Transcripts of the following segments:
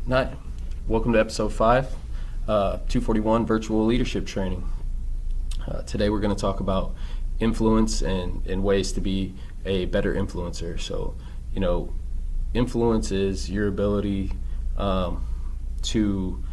Hi, welcome to episode 5, 241 Virtual Leadership Training. Today we're going to talk about influence and ways to be a better influencer. So, influence is your ability to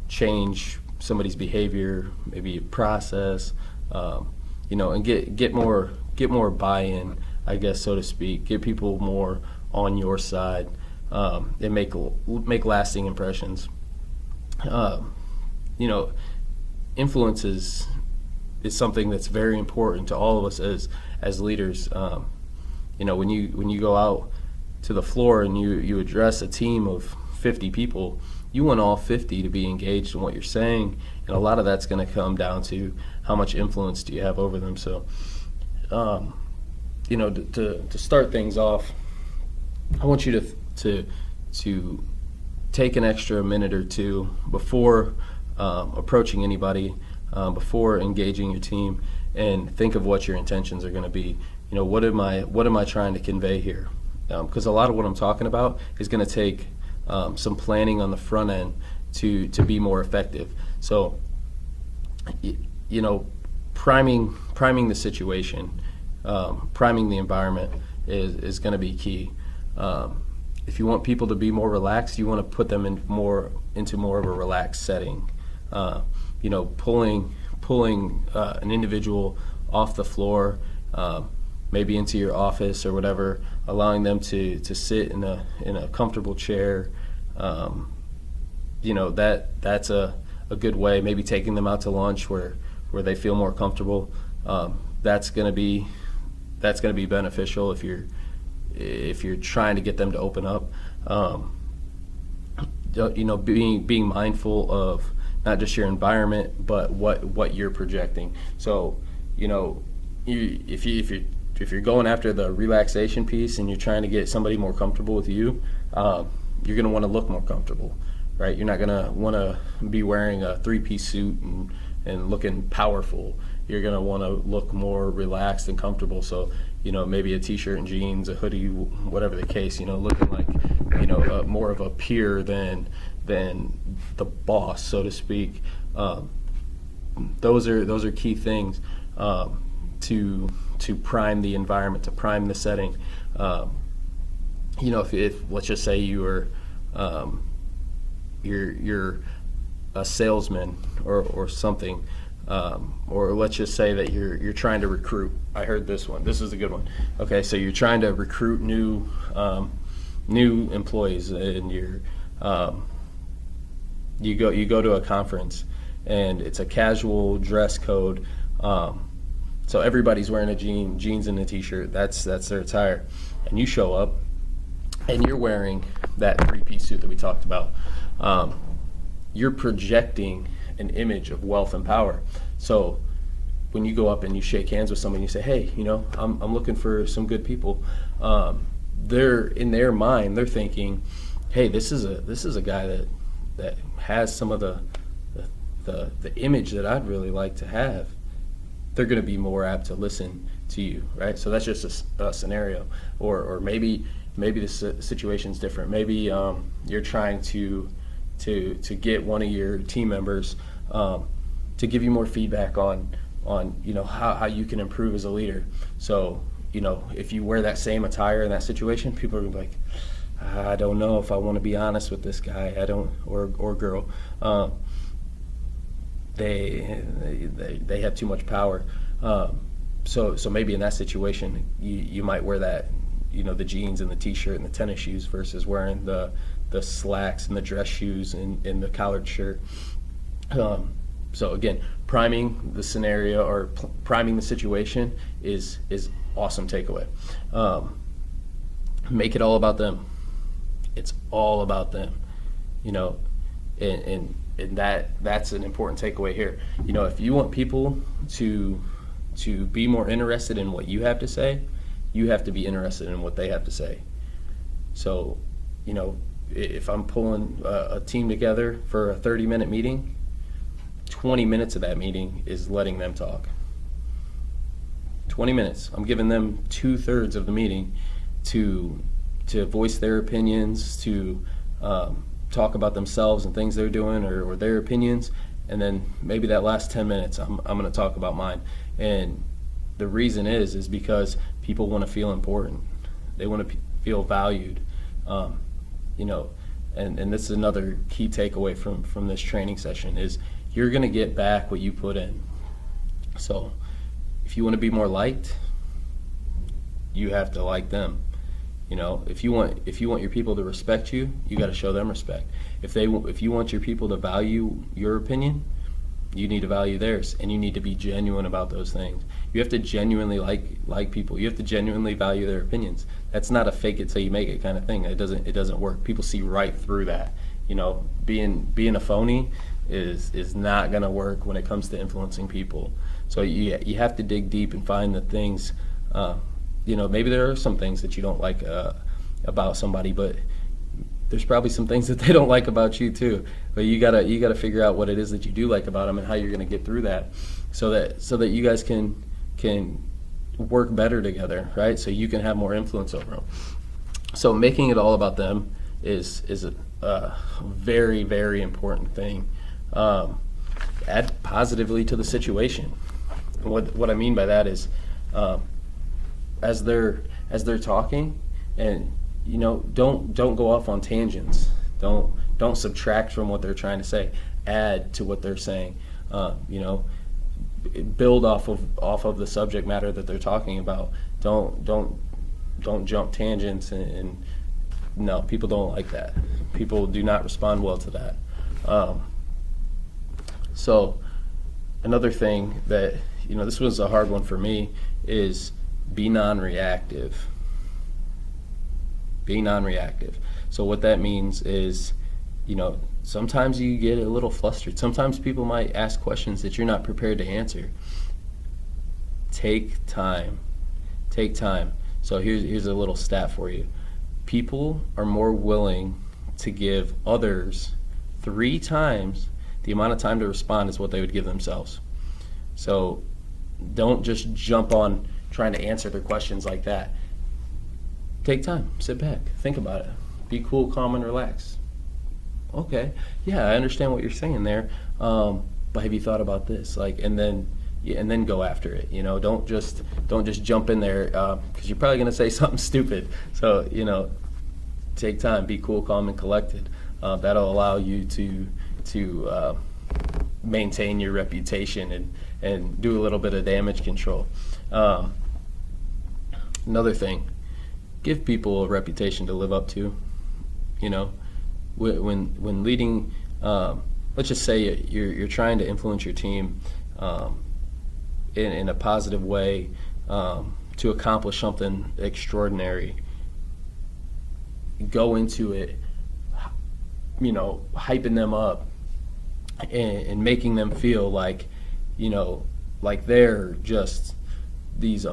change somebody's behavior, maybe a process, and get more buy-in, I guess, so to speak. Get people more on your side. And make lasting impressions. Influence is something that's very important to all of us as leaders. When you go out to the floor and you address a team of 50 people, you want all 50 to be engaged in what you're saying, and a lot of that's going to come down to how much influence do you have over them. So, to start things off, I want you to take an extra minute or two before approaching anybody, before engaging your team, and think of what your intentions are going to be. What am I trying to convey here? Because a lot of what I'm talking about is going to take some planning on the front end to be more effective. So, priming the situation, priming the environment is going to be key. If you want people to be more relaxed, you want to put them into more of a relaxed setting. Pulling an individual off the floor, maybe into your office or whatever, allowing them to sit in a comfortable chair. That's a good way. Maybe taking them out to lunch where they feel more comfortable. That's going to be beneficial if you're trying to get them to open up. Being mindful of not just your environment, but what you're projecting. So, if you're going after the relaxation piece and you're trying to get somebody more comfortable with you, you're going to want to look more comfortable, right? You're not going to want to be wearing a 3-piece suit and looking powerful. You're going to want to look more relaxed and comfortable. So, maybe a t-shirt and jeans, a hoodie, whatever the case, looking like, more of a peer than the boss, so to speak. Those are key things to prime the environment, to prime the setting. If let's just say you're a salesman or something. Or let's just say that you're trying to recruit. I heard this one. This is a good one. Okay, so you're trying to recruit new employees, and you go to a conference, and it's a casual dress code. So everybody's wearing a jeans and a t-shirt. That's their attire, and you show up, and you're wearing that 3-piece suit that we talked about. You're projecting an image of wealth and power. So when you go up and you shake hands with someone, you say, "Hey, I'm looking for some good people." They're in their mind, they're thinking, "Hey, this is a guy that has some of the image that I'd really like to have." They're going to be more apt to listen to you, right? So that's just a scenario. Or maybe the situation's different. Maybe you're trying to get one of your team members to give you more feedback on how you can improve as a leader. So if you wear that same attire in that situation, people are gonna be like, "I don't know if I want to be honest with this guy. I don't," or girl. They have too much power. So maybe in that situation you might wear that the jeans and the t-shirt and the tennis shoes versus wearing the slacks and the dress shoes and the collared shirt. So again, priming the scenario or priming the situation is awesome takeaway. Make it all about them. It's all about them, and that's an important takeaway here. If you want people to be more interested in what you have to say, you have to be interested in what they have to say. So, if I'm pulling a team together for a 30-minute meeting, 20 minutes of that meeting is letting them talk. 20 minutes. I'm giving them 2/3 of the meeting to voice their opinions, to talk about themselves and things they're doing or their opinions, and then maybe that last 10 minutes I'm going to talk about mine. And the reason is because people want to feel important. They want to feel valued. You know, and this is another key takeaway from this training session is you're going to get back what you put in. So if you want to be more liked, you have to like them. You know, if you want your people to respect you, you got to show them respect. If you want your people to value your opinion, you need to value theirs, and you need to be genuine about those things. You have to genuinely like people. You have to genuinely value their opinions. That's not a fake it till you make it kind of thing. It doesn't work. People see right through that. You know, being a phony is not going to work when it comes to influencing people. So you have to dig deep and find the things. You know, maybe there are some things that you don't like about somebody, but there's probably some things that they don't like about you too. But you gotta figure out what it is that you do like about them and how you're gonna get through that, so that you guys can work better together, right? So you can have more influence over them. So making it all about them is a very, very important thing. Add positively to the situation. And what I mean by that is, as they're talking, and you know, don't go off on tangents. Don't subtract from what they're trying to say. Add to what they're saying. You know, build off of the subject matter that they're talking about. Don't jump tangents, and no, people don't like that. People do not respond well to that. So another thing that, you know, this was a hard one for me, is be non-reactive. Be non-reactive. So what that means is, you know, sometimes you get a little flustered. Sometimes people might ask questions that you're not prepared to answer. Take time. Take time. So here's a little stat for you. People are more willing to give others 3 times the amount of time to respond as what they would give themselves. So don't just jump on trying to answer their questions like that. Take time, sit back, think about it. Be cool, calm, and relaxed. Okay, yeah, I understand what you're saying there, but have you thought about this? Like, and then go after it. You know, don't just jump in there, because you're probably going to say something stupid. So, you know, take time, be cool, calm, and collected. That'll allow you to maintain your reputation and do a little bit of damage control. Another thing, give people a reputation to live up to. You know, when leading, let's just say you're trying to influence your team in a positive way to accomplish something extraordinary. Go into it, you know, hyping them up and making them feel like, you know, like they're just this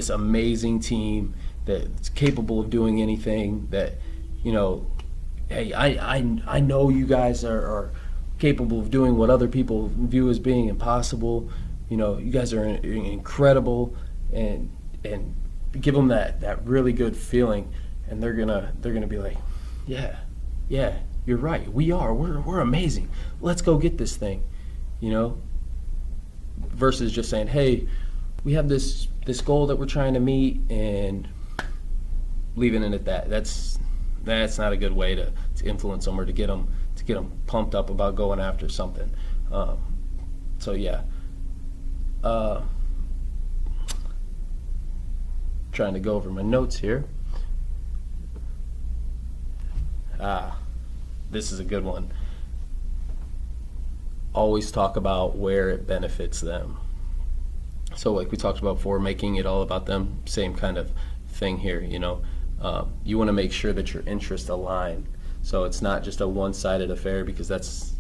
amazing team that's capable of doing anything. That, you know, hey, I know you guys are capable of doing what other people view as being impossible. You know, you guys are incredible, and give them that really good feeling, and they're gonna be like, yeah, you're right, we're amazing. Let's go get this thing, you know. Versus just saying, hey, we have this goal that we're trying to meet, and leaving it at that. That's not a good way to influence them or to get them pumped up about going after something. So yeah, trying to go over my notes here. This is a good one. Always talk about where it benefits them. So like we talked about before, making it all about them, same kind of thing here, you know. You want to make sure that your interests align. So it's not just a one-sided affair, because that's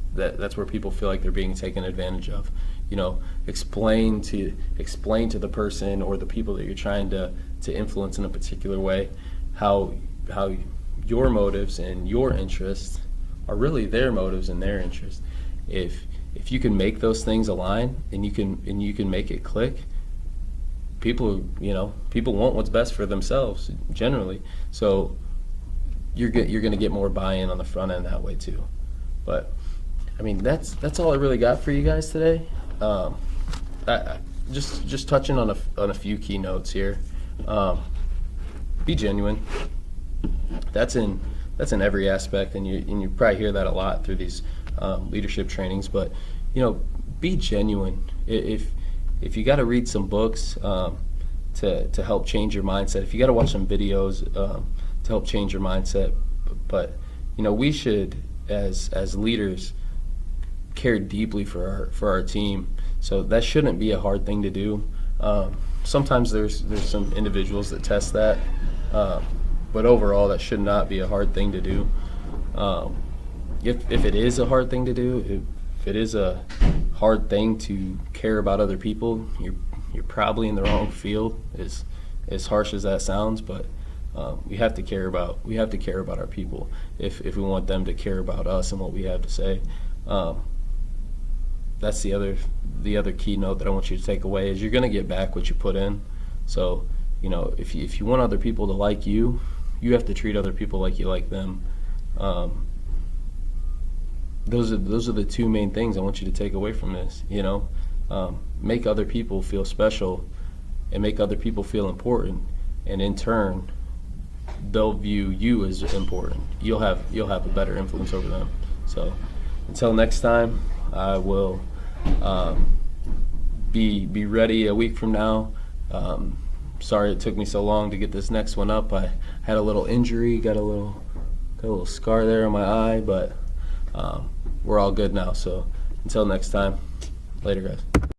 where people feel like they're being taken advantage of. You know, explain to the person or the people that you're trying to influence in a particular way how your motives and your interests are really their motives and their interests. If you can make those things align and you can make it click, people want what's best for themselves generally. So you're going to get more buy-in on the front end that way too. But I mean, that's all I really got for you guys today. Just touching on a few key notes here. Be genuine. That's in every aspect, and you probably hear that a lot through these leadership trainings. But be genuine. If you got to read some books to help change your mindset, if you got to watch some videos to help change your mindset, but we should as leaders care deeply for our team. So that shouldn't be a hard thing to do. Sometimes there's some individuals that test that, but overall that should not be a hard thing to do. If it is a hard thing to do, if it is a hard thing to care about other people, you're probably in the wrong field. As harsh as that sounds, but we have to care about our people if we want them to care about us and what we have to say. That's the other key note that I want you to take away is you're going to get back what you put in. So if you want other people to like you, you have to treat other people like you like them. Those are the two main things I want you to take away from this. Make other people feel special and make other people feel important, and in turn they'll view you as important. You'll have a better influence over them. So until next time, I will be ready a week from now. Sorry it took me so long to get this next one up. I had a little injury, got a little scar there on my eye, but we're all good now. So until next time, later guys.